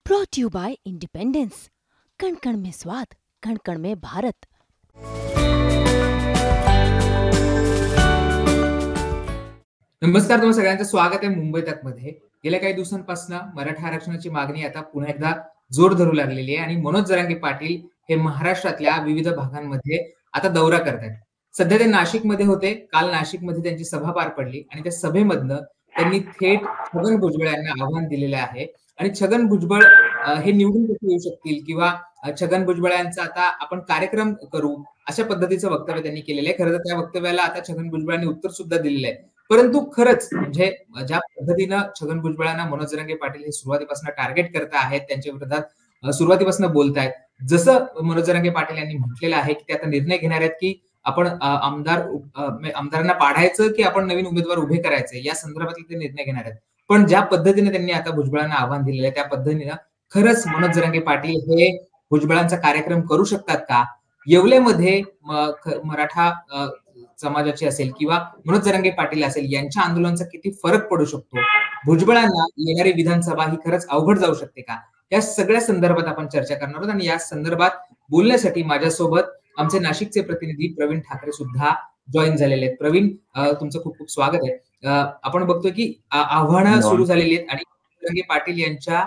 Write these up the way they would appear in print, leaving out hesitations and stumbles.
Brought you bye independence. कण कण में स्वाद, कण कण में भारत। नमस्कार, तुम्हा सगळ्यांचं स्वागत आहे मुंबई तक मध्ये। गेल्या काही दिवसांपासून मराठा आरक्षणाची मागणी आता पुन्हा एकदा जोर धरू लागलेली आहे आणि मनोज जरांगे पाटील हे महाराष्ट्रातल्या विविध भागांमध्ये आता दौरा करतात। सध्या ते नाशिकमध्ये होते। काल नाशिकमध्ये त्यांची सभा पार पडली आणि त्या सभेमधनं त्यांनी थेट छगन भुजबळ यांना आव्हान दिलेलं आहे आणि छगन भुजबळ हे निवडून कसे येऊ शकतील किंवा छगन भुजबळ यांचा आता आपण कार्यक्रम करू अशा पद्धतीचं वक्तव्य त्यांनी केलेलं आहे। खरं तर त्या वक्तव्याला आता छगन भुजबळांनी उत्तर सुद्धा दिलेलं आहे, परंतु खरंच म्हणजे ज्या पद्धतीनं छगन भुजबळांना मनोज जरांगे पाटील हे सुरुवातीपासून टार्गेट करत आहेत, त्यांच्या विरोधात सुरुवातीपासून बोलतायत, जसं मनोज जरांगे पाटील यांनी म्हटलेलं आहे की ते आता निर्णय घेणार आहेत की आपण आमदारांना पाडायचं की आपण नवीन उमेदवार उभे करायचे, या संदर्भातले ते निर्णय घेणार आहेत। पण ज्या पद्धतीने त्यांनी आता भुजबळांना आव्हान दिलेलं आहे त्या पद्धतीनं खरंच मनोज जरांगे पाटील हे भुजबळांचा कार्यक्रम करू शकतात का? येवलेमध्ये मराठा समाजाची असेल किंवा मनोज जरांगे पाटील असेल यांच्या आंदोलनाचा किती फरक पडू शकतो? भुजबळांना येणारी विधानसभा ही खरंच अवघड जाऊ शकते का? या सगळ्या संदर्भात आपण चर्चा करणार आहोत आणि या संदर्भात बोलण्यासाठी माझ्यासोबत आमचे नाशिकचे प्रतिनिधी प्रवीण ठाकरे सुद्धा जॉईन झालेले आहेत। प्रवीण, तुमचं खूप खूप स्वागत आहे। आपण बघतोय की आव्हानं सुरू झालेली आहेत आणि जरांगे पाटील यांच्या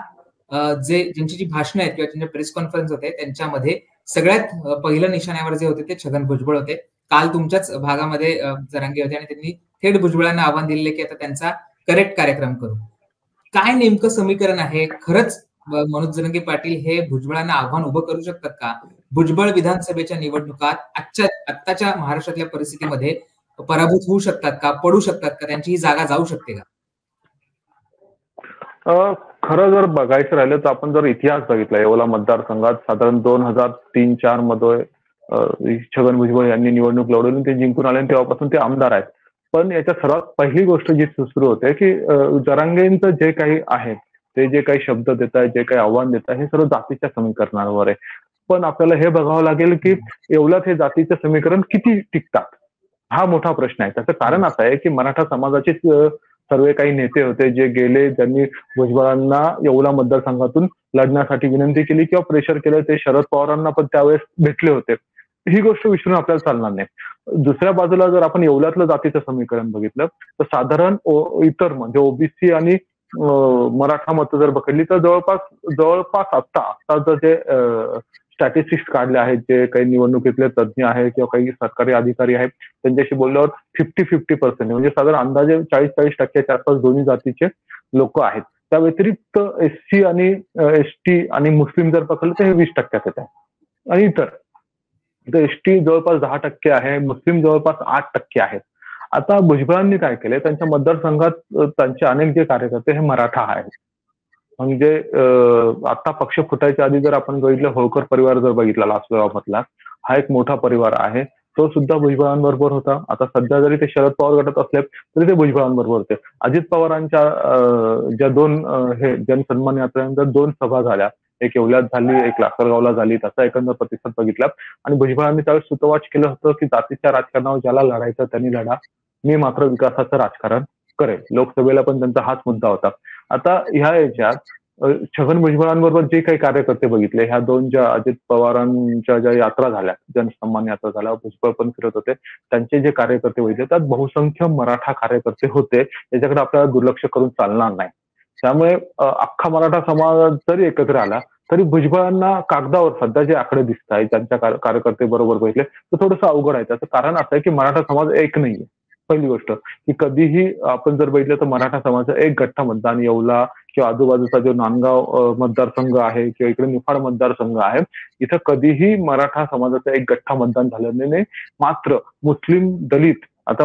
ज्यांची जी भाषणं आहेत किंवा त्यांच्या प्रेस कॉन्फरन्स होते त्यांच्यामध्ये सगळ्यात पहिलं निशाण्यावर जे होते ते छगन भुजबळ होते। काल तुमच्याच भागामध्ये जरांगे होते आणि त्यांनी थेट भुजबळांना आव्हान दिलेले की आता त्यांचा करेक्ट कार्यक्रम करू। काय नेमकं समीकरण आहे? खरंच मनोज जरांगे पाटील हे भुजबळांना आव्हान उभं करू शकतात का? भुजबळ विधानसभेच्या निवडणुकात आत्ताच्या महाराष्ट्रातल्या परिस्थितीमध्ये पराभूत होऊ शकतात का? पडू शकतात का? त्यांची ही जागा जाऊ शकते का? खरं जर बघायचं राहिलं तर आपण जर इतिहास बघितला येवला मतदारसंघात साधारण 2003-04 मध्ये छगन भुजबळ यांनी निवडणूक लढवली, ते जिंकून आले आणि तेव्हापासून ते आमदार आहेत। पण याच्या सर्वात पहिली गोष्ट जी सुरू होते की जरांगेंचं जे काही आहे ते जे काही शब्द देत आहेत, जे काही आव्हान देत आहे, हे सर्व जातीच्या समीकरणावर आहे। पण आपल्याला हे बघावं लागेल की येवल्यात हे जातीचं समीकरण किती टिकतात, हा मोठा प्रश्न आहे। त्याचं कारण असं आहे की मराठा समाजाचे सर्व काही नेते होते जे गेले, ज्यांनी भुजबळांना येवला मतदारसंघातून लढण्यासाठी विनंती केली किंवा प्रेशर केलं, ते शरद पवारांना पण त्यावेळेस भेटले होते। ही गोष्ट विसरून आपल्याला चालणार नाही। दुसऱ्या बाजूला जर आपण येवल्यातलं जातीचं समीकरण बघितलं तर साधारण इतर म्हणजे ओबीसी आणि मराठा मतं जर बघितली तर जवळपास आता जे स्टॅटिस्टिक्स काढले आहेत, जे काही निवडणुकीतले तज्ज्ञ आहेत किंवा काही सरकारी अधिकारी आहेत त्यांच्याशी बोलल्यावर 50-50% म्हणजे साधारण अंदाजे 40-40% आसपास दोन्ही जातीचे लोक आहेत। त्या व्यतिरिक्त एससी आणि एसटी आणि मुस्लिम जर पकडलं तर हे 20% येत आहे आणि इतर एसटी जवळपास 10% आहे, मुस्लिम जवळपास 8% आहेत। आता भुजबळांनी काय केले, त्यांच्या मतदारसंघात त्यांचे अनेक जे कार्यकर्ते हे मराठा आहेत। म्हणजे आता पक्ष फुटायच्या आधी जर आपण बघितलं, होळकर परिवार जर बघितला लासलगावमधला, हा एक मोठा परिवार आहे, तो सुद्धा भुजबळांबरोबर होता। आता सध्या जरी ते शरद पवार गटात असले तरी ते भुजबळांबरोबर होते। अजित पवारांच्या ज्या दोन जनसन्मान यात्रेनंतर 2 सभा झाल्या, एक येवल्यात झाली, एक लासलगावला झाली, त्याचा एकंदर प्रतिसाद बघितला आणि भुजबळांनी त्यावेळेस सूतोवाच केलं होतं की जातीच्या राजकारणावर ज्याला लढायचं त्यांनी लढा, मी मात्र विकासाचं राजकारण करेल। लोकसभेला पण त्यांचा हाच मुद्दा होता। आता ह्या याच्यात छगन भुजबळांबरोबर जे काही कार्यकर्ते बघितले, ह्या 2 ज्या अजित पवारांच्या ज्या यात्रा झाल्या, जनसन्मान यात्रा झाल्या, भुजबळ पण फिरत होते, त्यांचे जे कार्यकर्ते बघितले त्यात बहुसंख्य मराठा कार्यकर्ते होते, याच्याकडे आपल्याला दुर्लक्ष करून चालणार नाही। त्यामुळे अख्खा मराठा समाज जरी एकत्र आला तरी भुजबळांना कागदावर सध्या जे आकडे दिसत आहेत त्यांच्या कार्यकर्ते बरोबर बघितले तर थोडंसं अवघड आहे। त्याचं कारण असं आहे की मराठा समाज एक नाहीये। पहिली गोष्ट की कधीही आपण जर बघितलं तर मराठा समाजाचं एक गठ्ठा मतदान येवला किंवा आजूबाजूचा जो नांदगाव मतदारसंघ आहे किंवा इकडे निफाड मतदारसंघ आहे, इथं कधीही मराठा समाजाचं एक गठ्ठा मतदान झालं नाही। मात्र मुस्लिम दलित, आता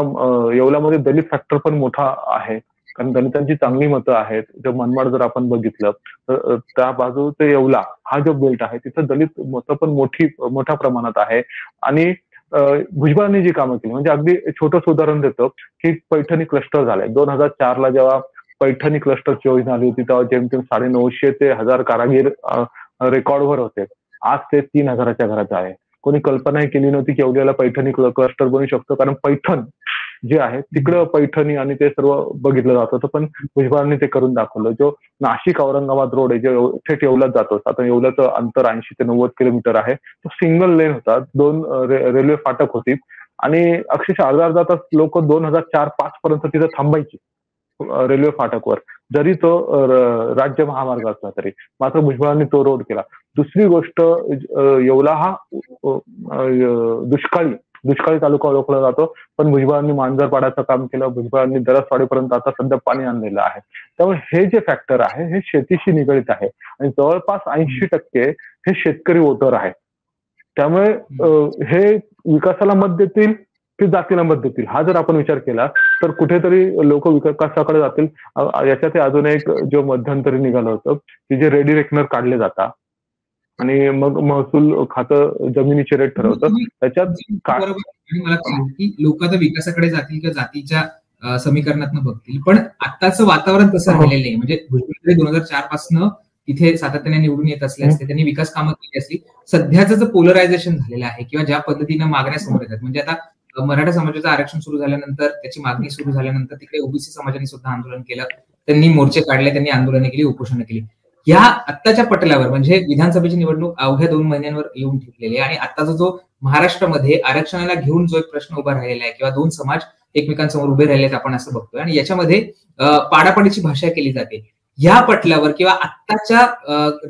येवल्यामध्ये दलित फॅक्टर पण मोठा आहे कारण दलितांची चांगली मतं आहेत। जर मनमाड जर आपण बघितलं तर त्या बाजू ते येवला हा जो बेल्ट आहे तिथं दलित मतं पण मोठ्या प्रमाणात आहे। आणि भुजबळांनी जी कामं केली म्हणजे अगदी छोटंसं उदाहरण देतो की पैठणी क्लस्टर झालाय। 2004 ला जेव्हा पैठणी क्लस्टरची योजना आली होती तेव्हा जेमतेम 950 ते 1000 कारागीर रेकॉर्डवर होते। आज ते 3000च्या घरात आहे। कोणी कल्पनाही केली नव्हती की येवल्याला पैठणी क्लस्टर बनू शकतो, कारण पैठण जे आहे तिकडं पैठणी आणि ते सर्व बघितलं जात होतं, पण भुजबळांनी ते करून दाखवलं. जो नाशिक औरंगाबाद रोड आहे, जे थेट येवल्यात जातो, आता येवल्याचं अंतर 80 ते 90 किलोमीटर आहे, तो सिंगल लेन होता, 2 रेल्वे फाटक होती आणि अक्षरशः अर्धा तास लोक 2004-05 पर्यंत तिथे थांबायची रेल्वे फाटकवर, जरी तो राज्य महामार्ग असला तरी. मात्र भुजबळांनी तो रोड केला. दुसरी गोष्ट, येवला हा दुष्काळी तालुका ओळखला जातो, पण भुजबळांनी मांजरपाड्याचं काम केलं, भुजबळांनी दरसवाडीपर्यंत आता सध्या पाणी आणलेलं आहे. त्यामुळे हे जे फॅक्टर आहे हे शेतीशी निगडित आहे आणि जवळपास 80% हे शेतकरी वोटर आहे. त्यामुळे हे विकासाला मत देतील की जातीला मत देतील, हा जर आपण विचार केला तर कुठेतरी लोक विकासाकडे जातील. याच्यात अजून एक जो मध्यंतरी निघालं होतं की जे रेडी रेकनर काढले जातात आणि मग महसूल खातं जमिनीचे रेट ठरवतं, त्याच्यात मला की लोक आता विकासाकडे जातील किंवा जातीच्या समीकरणातून बघतील, पण आताचं वातावरण तसं राहिलेलं आहे. म्हणजे भुजबळ 2004 पासून तिथे सातत्याने निवडून येत असले असते, त्यांनी विकास कामं केली असली. सध्याचं जे पोलरायझेशन झालेलं आहे किंवा ज्या पद्धतीनं मागण्या समोर येतात, म्हणजे आता मराठा समाजाचं आरक्षण सुरू झाल्यानंतर, त्याची मागणी सुरू झाल्यानंतर तिकडे ओबीसी समाजाने सुद्धा आंदोलन केलं, त्यांनी मोर्चे काढले, त्यांनी आंदोलनं केली, उपोषणं केली. या आत्ताच्या पटलावर म्हणजे विधानसभेची निवडणूक अवघ्या 2 महिन्यांवर येऊन ठेपलेली आहे आणि आत्ताचा जो महाराष्ट्रामध्ये आरक्षणाला घेऊन जो एक प्रश्न उभा राहिलेला आहे किंवा 2 समाज एकमेकांसमोर उभे राहिलेत आपण असं बघतोय आणि याच्यामध्ये पाडापाडीची भाषा केली जाते. या पटलावर किंवा आत्ताच्या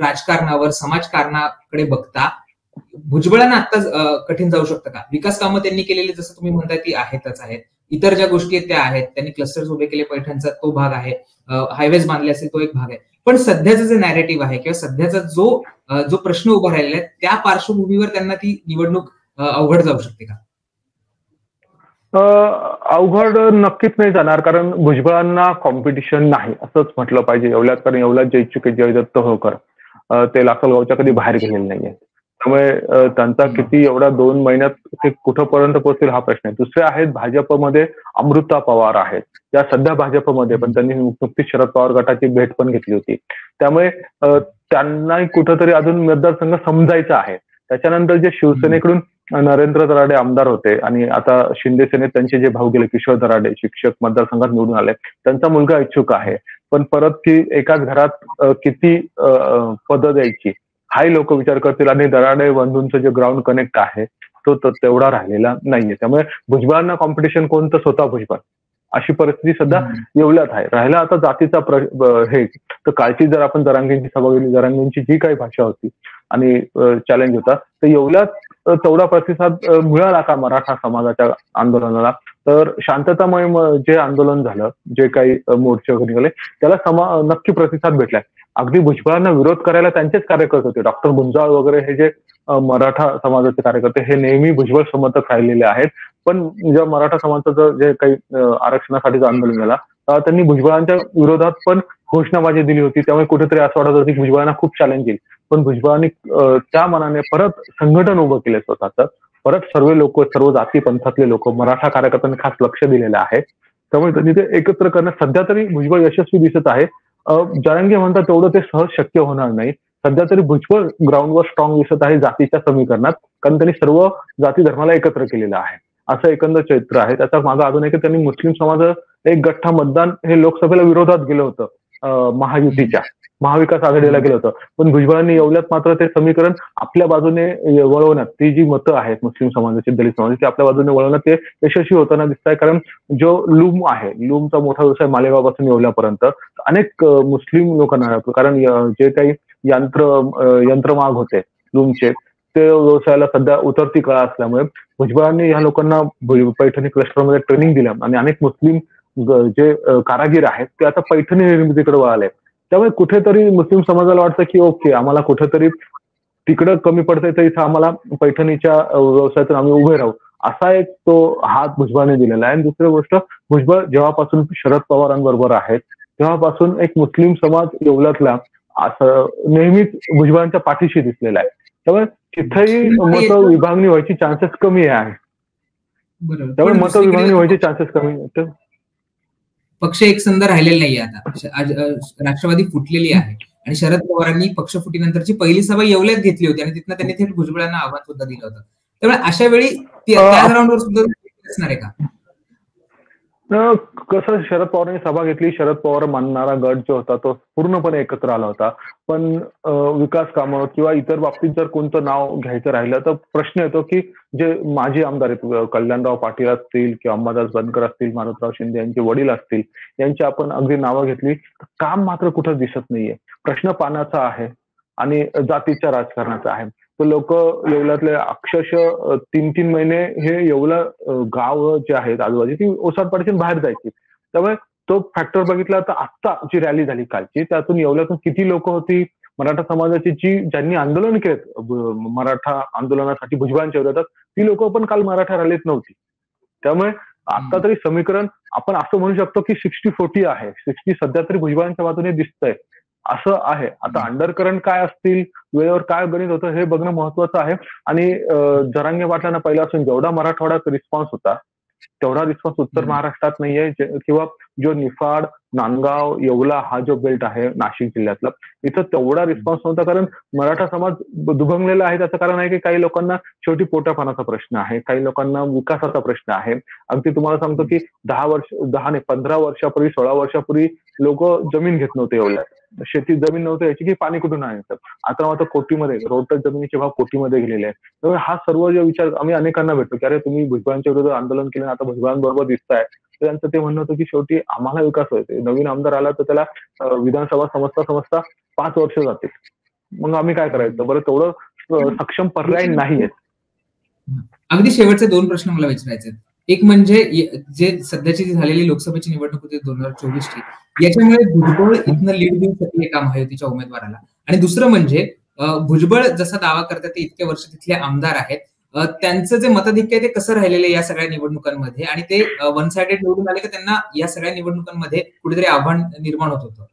राजकारणावर, समाजकारणाकडे बघता भुजबळांना आता कठीण जाऊ शकतं का? विकास कामं त्यांनी केलेली जसं तुम्ही म्हणताय ती आहेतच आहेत, इतर ज्या गोष्टी आहेत त्या आहेत, त्यांनी क्लस्टर्स उभे केले, पैठणचा तो भाग आहे, हायवेज बांधले असेल तो एक भाग आहे, पण सध्याचं जे नॅरेटिव्ह आहे किंवा सध्याचा जो प्रश्न उभा राहिलेला आहे त्या पार्श्वभूमीवर त्यांना ती निवडणूक अवघड जाऊ शकते का? अवघड नक्कीच नाही जाणार, कारण भुजबळांना कॉम्पिटिशन नाही असंच म्हटलं पाहिजे येवल्यात, कारण येवल्यात जे इच्छुक जय दत्त होळकर ते लासलगावच्या कधी बाहेर गेलेले नाहीये. त्यामुळे त्यांचा किती एवढ्या 2 महिन्यात ते कुठंपर्यंत पोहोचतील हा प्रश्न आहे. दुसरे आहेत भाजपमध्ये अमृता पवार आहेत, त्या सध्या भाजपमध्ये, पण त्यांनी नुकतीच शरद पवार गटाची भेट पण घेतली होती. त्यामुळे त्यांना कुठंतरी अजून मतदारसंघ समजायचा आहे. त्याच्यानंतर जे शिवसेनेकडून नरेंद्र दराडे आमदार होते आणि आता शिंदे सेनेत त्यांचे जे भाऊ गेले किशोर दराडे शिक्षक मतदारसंघात निवडून आले, त्यांचा मुलगा इच्छुक आहे, पण परत ती एकाच घरात किती पदं द्यायची हाही लोक विचार करतील आणि दराडे बंधूंचं जे ग्राउंड कनेक्ट आहे तो तेवढा राहिलेला नाहीये. त्यामुळे भुजबळांना कॉम्पिटिशन कोणतं, स्वतः भुजबळ, अशी परिस्थिती सध्या येवल्यात आहे. राहिला आता जातीचा हे, तर कालची जर आपण जरांगेंची सभा घेतली, जरांगेंची जी काही भाषा होती आणि चॅलेंज होता, तर येवल्यात तेवढा प्रतिसाद मिळाला का मराठा समाजाच्या आंदोलनाला? तर शांततामय जे आंदोलन झालं, जे काही मोर्चे वगैरे निघाले, त्याला नक्की प्रतिसाद भेटलाय. अगदी भुजबळांना विरोध करायला त्यांचेच कार्यकर्ते होते, डॉक्टर गुंजाळ वगैरे हे जे मराठा समाजाचे कार्यकर्ते हे नेहमी भुजबळ समर्थक राहिलेले आहेत. पण ज्या मराठा समाजाचं जे काही आरक्षणासाठीचं आंदोलन झाला त्यांनी भुजबळांच्या विरोधात पण घोषणाबाजी दिली होती. त्यामुळे कुठेतरी असं वाटत होतं की भुजबळांना खूप चॅलेंज येईल, पण भुजबळांनी त्या मनाने परत संघटन उभं केलं स्वतःचं, परत सर्व जाती पंथातले लोक, मराठा कार्यकर्त्यांनी खास लक्ष दिलेलं आहे. त्यामुळे त्यांनी ते एकत्र करणं सध्या तरी भुजबळ यशस्वी दिसत आहे. जरांगे म्हणतात तेवढं ते सहज शक्य होणार नाही. सध्या तरी भुजबळ ग्राउंडवर स्ट्रॉंग दिसत आहे जातीच्या समीकरणात, कारण त्यांनी सर्व जाती धर्माला एकत्र केलेलं आहे, असं एकंदर चरित्र आहे. त्याचा मागे अजून एक, त्यांनी मुस्लिम समाज एक गठ्ठा मतदान हे लोकसभेला विरोधात गेलं होतं, महायुतीच्या महाविकास आघाडीला गेलं होतं, पण भुजबळांनी येवल्यात मात्र ते समीकरण आपल्या बाजूने वळवण्यात, ती जी मतं आहेत मुस्लिम समाजाची, दलित समाजाची, ती आपल्या बाजूने वळवण्यात ते यशस्वी होताना दिसत आहे. कारण जो लूम आहे, लूमचा मोठा व्यवसाय मालेगावपासून येवल्यापर्यंत अनेक मुस्लिम लोकांना, कारण जे काही यंत्रमाग होते लूमचे, ते व्यवसायाला सध्या उतरती कळा असल्यामुळे भुजबळांनी या लोकांना पैठणी क्लस्टरमध्ये ट्रेनिंग दिलं आणि अनेक मुस्लिम जे कारागीर आहेत ते आता पैठणी निर्मितीकडे वळाले. त्यामुळे कुठेतरी मुस्लिम समाजाला वाटतं की ओके, आम्हाला कुठेतरी तिकडं कमी पडतंय तर इथं आम्हाला पैठणीच्या व्यवसायातून आम्ही उभे राहू, असा एक तो हात भुजबळांनी दिलेला आहे. आणि दुसरी गोष्ट, भुजबळ जेव्हापासून शरद पवारांबरोबर आहेत तेव्हापासून एक मुस्लिम समाज येवल्यातला असं नेहमीच भुजबळांच्या पाठीशी दिसलेला आहे. त्यामुळे तिथेही मत विभागणी व्हायची चान्सेस कमी आहे. त्यामुळे मत विभागणी व्हायची चान्सेस कमी आहेत. पक्ष एकसंध राहिलेला नाहीये आता. राष्ट्रवादी फुटलेली आहे आणि शरद पवारांनी पक्ष फुटीनंतरची पहिली सभा येवल्यात घेतली होती आणि तिथनं त्यांनी थेट भुजबळांना आव्हान सुद्धा दिलं होतं. त्यामुळे अशा वेळी त्या ग्राउंडवर सुद्धा असणार आहे का? कसं शरद पवारांनी सभा घेतली, शरद पवार मानणारा गट जो होता तो पूर्णपणे एकत्र आला होता. पण विकास कामं किंवा इतर बाबतीत जर कोणतं नाव घ्यायचं राहिलं तर प्रश्न येतो की जे माजी आमदार आहेत, कल्याणराव पाटील असतील किंवा अंबादास बनकर असतील, मारुतराव शिंदे यांचे वडील असतील, यांची आपण अगदी नावं घेतली तर काम मात्र कुठं दिसत नाहीये. प्रश्न पाण्याचा आहे आणि जातीच्या राजकारणाचा आहे. तर लोक येवल्यातले अक्षरशः 3-3 महिने हे येवला गाव जे आहेत आजूबाजू ती ओसाडपाडीतून बाहेर जायची. त्यामुळे तो फॅक्टर बघितला तर आत्ता जी रॅली झाली कालची त्यातून येवल्यातून किती लोक होती मराठा समाजाची ज्यांनी आंदोलन केलेत मराठा आंदोलनासाठी भुजबळांच्या विरोधात, ती लोक पण काल मराठा रॅलीत नव्हती. त्यामुळे आता तरी समीकरण आपण असं म्हणू शकतो की 60-40 आहे. 60 सध्या तरी भुजबळांच्या बाजूने दिसतंय असं आहे. आता अंडरकरंट काय असतील, वेळेवर काय गणित होतं हे बघणं महत्वाचं आहे. आणि जरांगे पाटलांना पहिल्यापासून जेवढा मराठवाड्यात रिस्पॉन्स होता तेवढा रिस्पॉन्स उत्तर महाराष्ट्रात नाहीये. किंवा जो निफाड, नांदगाव, येवला हा जो बेल्ट आहे नाशिक जिल्ह्यातला, इथं तेवढा रिस्पॉन्स नव्हता. कारण मराठा समाज दुभंगलेला आहे. त्याचं कारण आहे की काही लोकांना शेवटी पोटापाण्याचा प्रश्न आहे, काही लोकांना विकासाचा प्रश्न आहे. अगदी तुम्हाला सांगतो की 15 वर्षापूर्वी 16 वर्षापूर्वी लोक जमीन घेत नव्हते येवल्यात, शेती जमीन नव्हतं याची की पाणी कुठून आणायचं. आता मात्र कोटीमध्ये रोटक जमिनीचे भाव कोटीमध्ये गेलेले आहेत. त्यामुळे हा सर्व जो विचार आम्ही अनेकांना भेटतो की अरे तुम्ही भुजबळांच्या विरोधात आंदोलन केलं, आता भुजबळांबरोबर दिसताय. तर त्यांचं ते म्हणणं होतं की शेवटी आम्हाला विकास व्हायचा, नवीन आमदार आला तर त्याला विधानसभा समजता 5 वर्ष जातील, मग आम्ही काय करायचं. बरं तेवढं सक्षम पर्याय नाहीये. अगदी शेवटचे 2 प्रश्न मला विचारायचे आहेत. एक म्हणजे जे सध्याची झालेली लोकसभेची निवडणूक होती 2024 ची, याच्यामुळे भुजबळ इथनं लीड देऊ शकले का महायुतीच्या उमेदवाराला. आणि दुसरं म्हणजे भुजबळ जसा दावा करतात ते इतके वर्ष तिथले आमदार आहेत, त्यांचं जे मताधिक्य आहे ते कसं राहिलेलं या सगळ्या निवडणुकांमध्ये, आणि ते वन साइडेड निवडून आले की त्यांना या सगळ्या निवडणुकांमध्ये कुठेतरी आव्हान निर्माण होत होतं.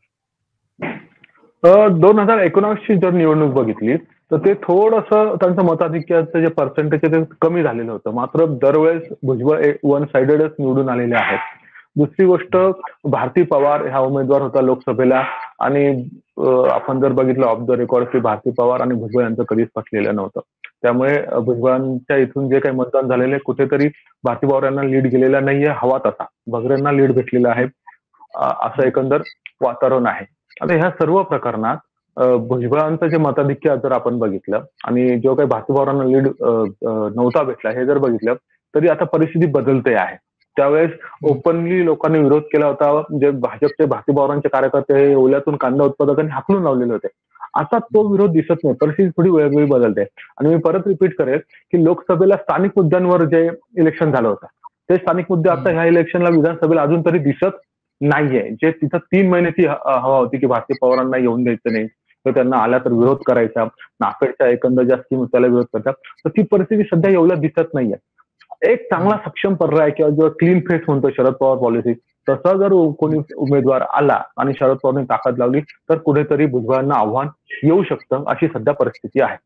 2019ची जर निवडणूक बघितली तर ते थोडंसं त्यांचं मताधिक्याचं जे पर्सेंटेज आहे ते कमी झालेलं होतं. मात्र दरवेळेस भुजबळ वन साइडेडच निवडून आलेले आहेत. दुसरी गोष्ट, भारती पवार हा उमेदवार होता लोकसभेला आणि आपण जर बघितलं ऑफ द रेकॉर्ड की भारती पवार आणि भुजबळ यांचं कधीच पटलेलं नव्हतं. त्यामुळे भुजबळांच्या इथून जे काही मतदान झालेलं आहे कुठेतरी भारती पवार यांना लीड गेलेला नाहीये, हवा तसा भगरेंना लीड भेटलेला आहे असं एकंदर वातावरण आहे. आता ह्या सर्व प्रकरणात भुजबळांचं जे मताधिक्य जर आपण बघितलं आणि जो काही भारती पवारांना लीड नव्हता भेटला हे जर बघितलं तरी आता परिस्थिती बदलते आहे. त्यावेळेस ओपनली लोकांनी विरोध केला होता, जे भाजपचे भारती पवारांचे कार्यकर्ते हे येवल्यातून कांदा उत्पादकांनी हाकलून लावलेले होते. आता तो विरोध दिसत नाही, परिस्थिती थोडी वेगवेगळी बदलते. आणि मी परत रिपीट करेल की लोकसभेला स्थानिक मुद्द्यांवर जे इलेक्शन झालं होतं ते स्थानिक मुद्दे आता ह्या इलेक्शनला विधानसभेला अजून तरी दिसत नाहीये. जे तिथं 3 महिने ती हवा होती की भारती पवारांना येऊन द्यायचं नाही, तर त्यांना आला तर विरोध करायचा, नाफेडच्या एकंदर ज्या स्कीम त्याला विरोध करतात, तर ती परिस्थिती सध्या एवढं दिसत नाहीये. एक चांगला सक्षम पर्याय किंवा जो क्लीन फेस म्हणतो शरद पवार पॉलिसी, तसा जर कोणी उमेदवार आला आणि शरद पवारांनी ताकद लावली तर कुठेतरी भुजबळांना आव्हान येऊ शकतं, अशी सध्या परिस्थिती आहे.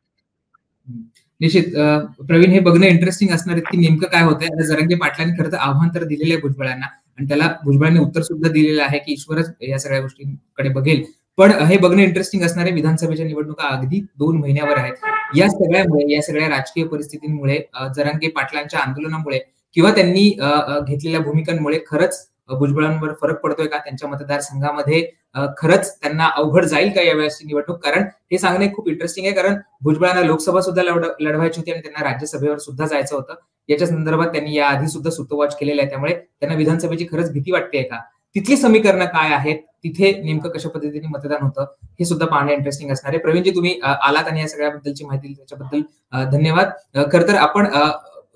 निश्चित प्रवीण, हे बघणं इंटरेस्टिंग असणार आहे की नेमकं काय होतंय. आता जरांगे पाटलांनी खरं तर आव्हान तर दिलेलं आहे भुजबळांना आणि त्याला भुजबळांनी उत्तर सुद्धा दिलेलं आहे की ईश्वरच या सगळ्या गोष्टींकडे बघेल. पण हे बघणं इंटरेस्टिंग असणार आहे. विधानसभेच्या निवडणुका अगदी 2 महिन्यावर आहेत. या सगळ्या राजकीय परिस्थितींमुळे, जरांगे पाटलांच्या आंदोलनामुळे किंवा त्यांनी घेतलेल्या भूमिकांमुळे खरंच भुजबळांवर फरक पडतोय का, त्यांच्या मतदारसंघामध्ये खरंच त्यांना अवघड जाईल का यावेळेसची निवडणूक. कारण हे सांगणे खूप इंटरेस्टिंग आहे, कारण भुजबळांना लोकसभा सुद्धा लढवायची होती आणि त्यांना राज्यसभेवर सुद्धा जायचं होतं. याच्या संदर्भात त्यांनी याआधी सुद्धा सुतोवाच केलेला आहे. त्यामुळे त्यांना विधानसभेची खरंच भीती वाटतेय का, तिथली समीकरणं काय आहेत, तिथे नेमकं कशा पद्धतीने मतदान होतं हे सुद्धा पाहणं इंटरेस्टिंग असणार आहे. प्रवीणजी, तुम्ही आलात आणि या सगळ्याबद्दलची माहिती त्याच्याबद्दल धन्यवाद. खरं तर आपण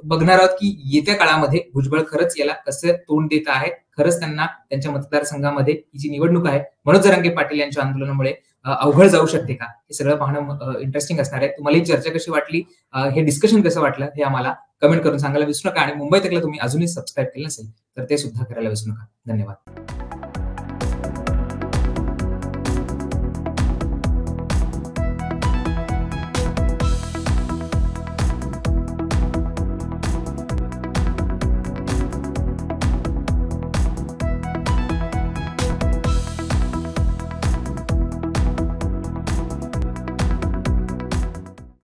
बघणार आहोत की येत्या काळामध्ये भुजबळ खरंच याला कसं तोंड देत आहेत. खरंच त्यांना त्यांच्या मतदारसंघामध्ये ही जी निवडणूक आहे मनोज जरांगे पाटील यांच्या आंदोलनामुळे अवघड जाऊ शकते का, हे सगळं पाहणं इंटरेस्टिंग असणार आहे. तुम्हाला ही चर्चा कशी वाटली, हे डिस्कशन कसं वाटलं हे आम्हाला कमेंट करून सांगायला विसरू नका. आणि मुंबई तकला तुम्ही अजूनही सबस्क्राईब केलं नसेल तर ते सुद्धा करायला विसरू नका. धन्यवाद.